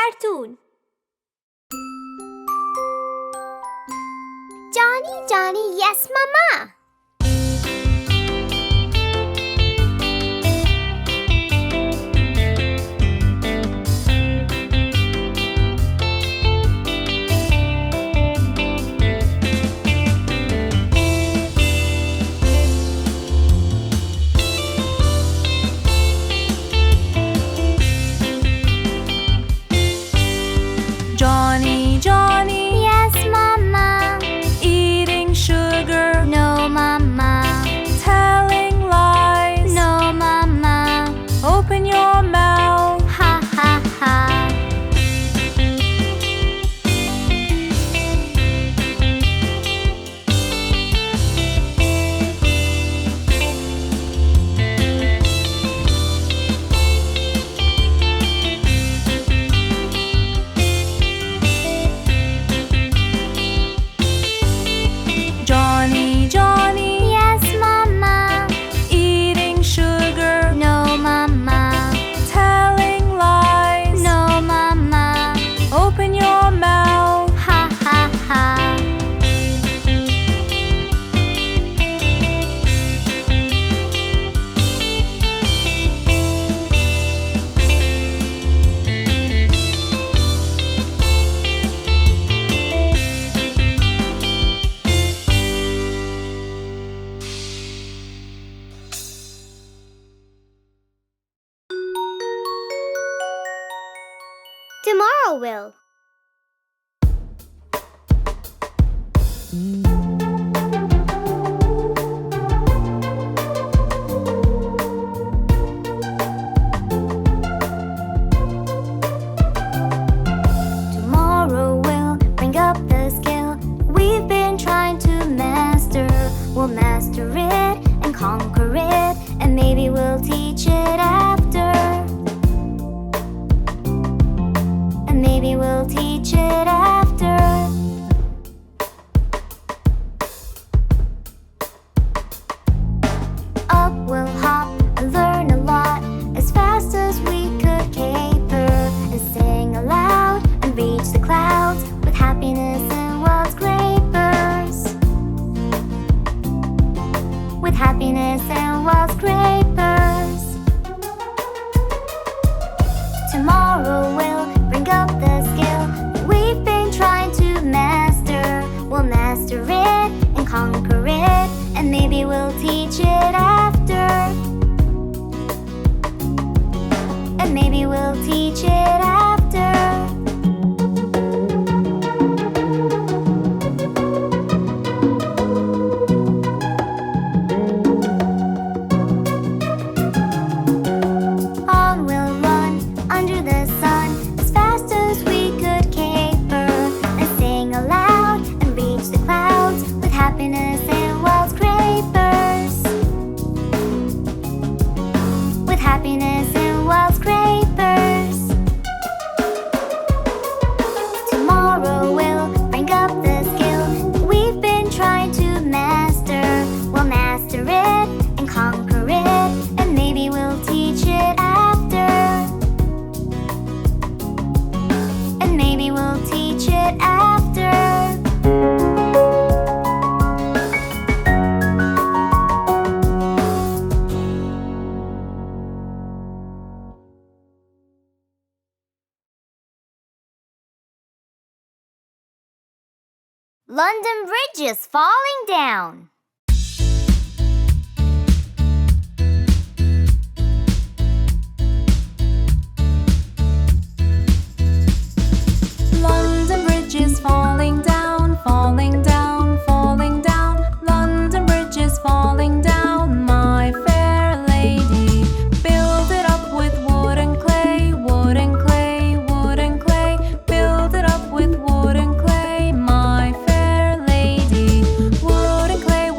cartoon. Johnny, Johnny, yes, Mama. Johnny, Johnny, Yes, Mama. eating sugar, No, Mama. telling lies. No, Mama. Open your mouth. Ha, ha, ha. Johnny, Johnny, Yes, Mama. eating sugar, No, Mama. telling lies. No, Mama. Open your mouth. Ha, ha, ha. Tomorrow will. Tomorrow will bring up the skill we've been trying to master. We'll master it and conquer it, and maybe we'll teach it after. And maybe we'll teach it after. Up we'll hop and learn a lot as fast as we could caper, and sing aloud and reach the clouds with happiness and wild scrapers. With happiness and wild scrapers. Tomorrow will bring up the skill that we've been trying to master. We'll master it and conquer it, and maybe we'll teach it after. And maybe we'll teach it after. On we'll run under the sun as fast as we could caper, and sing aloud and reach the clouds with happiness and wild scrapers. With happiness and wild scrapers. Tomorrow will bring up the skill that we've been trying to master. We'll master it and conquer it, and maybe we'll teach it after. And maybe we'll teach it after. London Bridge is falling down. London Bridge is falling down, falling down, falling down. London Bridge is falling down, my fair lady. Build it up with wood and clay, wood and clay, wood and clay. Build it up with wood and clay, my fair lady. Wood and clay,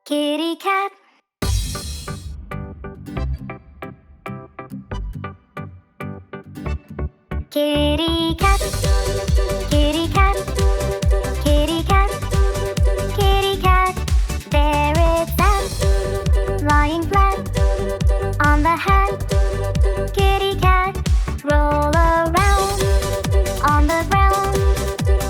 Kitty cat. Kitty cat. Kitty cat. Kitty cat. Kitty cat. There it sat, lying flat on the hat. Kitty cat. Roll around on the ground.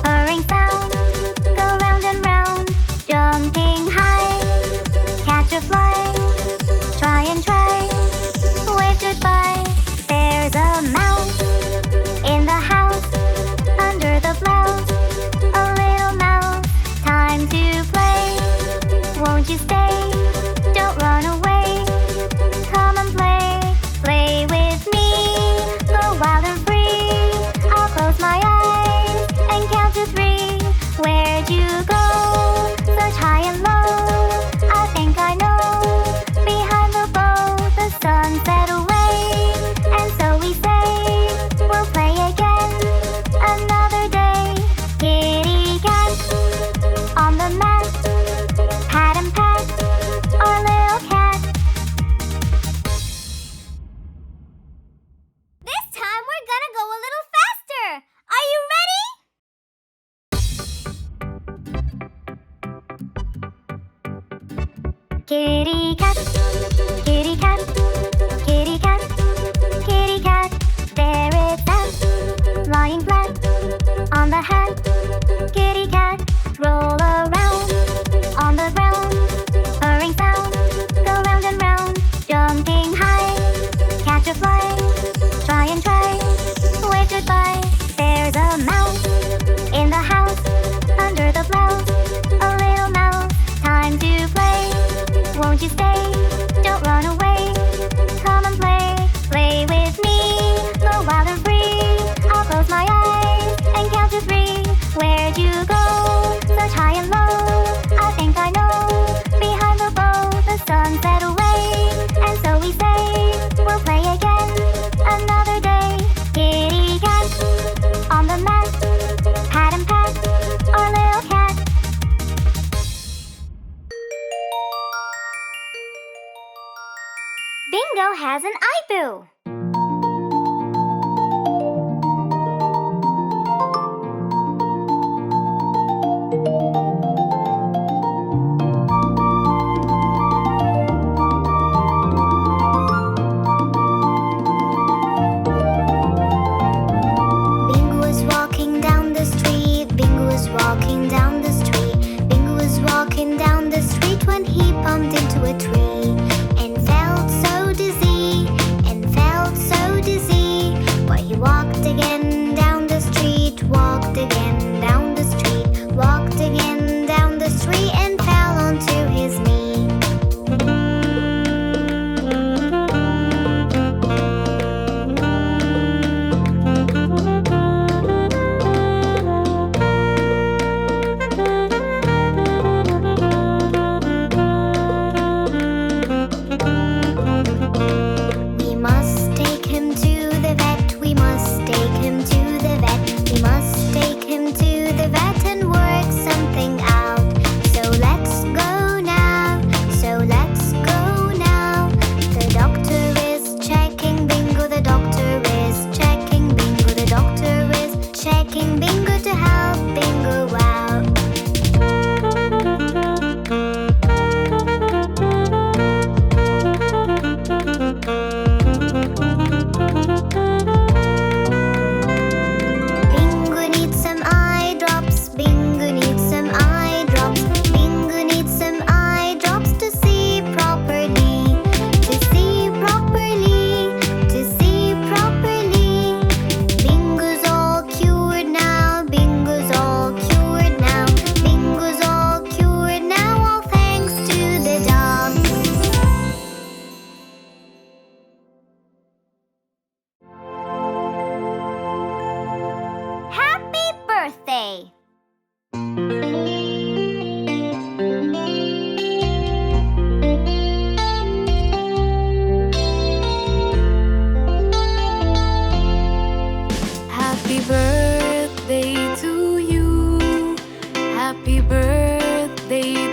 Purring sound. Go round and round. Jumping high. Catch a fly. Try and try. Wave goodbye. There's a mouse in the house, under the blouse. A little mouse. Time to play. Won't you stay? Don't run away. Come and play. Play with me. Go wild and free. I'll close my eyes and count to 3. Where'd you go? Such high and low. I think I know. Behind the bow, the sun set away. And so we say, we'll play again another day. Kitty cat on the mat. Pat and pat our little cat. This time we're gonna go a little faster. Are you ready? Kitty cat, kitty cat, kitty cat, kitty cat. There it sat, lying flat on the hat. Kitty cat, roll around on the ground. Purring sound, go round and round. Jumping high, catch a fly. Try and try, wave goodbye. There's a mouse in the house, under the blouse. A little mouse, time to play. Won't you stay? Don't run away. Come and play. Play with me. Go wild and free. I'll close my eyes and count to 3. Where'd you go? Such high and low. I think I know. Behind the bow, the sun set away. And so we say, we'll play again another day. Kitty cat on the mat. Pat and pat our little cat. Bingo has an eyeboo. Bingo was walking down the street. Bingo was walking down the street. Bingo was walking down the street when he bumped into a tree and felt so dizzy, and felt so dizzy. But he walked again down the street, walked again down the street, walked again down the street and fell onto his knee. We must take him to the vet. We must take him to the vet. We must take him to the vet and work something out. So let's go now. So let's go now. The doctor is checking Bingo. The doctor is checking Bingo. The doctor is checking Bingo to help Bingo out. Bingo needs some eye drops. Bingo needs some eye drops. Bingo needs some eye drops to see properly. To see properly. To see properly. Bingo's all cured now. Bingo's all cured now. Bingo's all cured now. All thanks to the dog. Happy birthday! Happy birthday to you. Happy birthday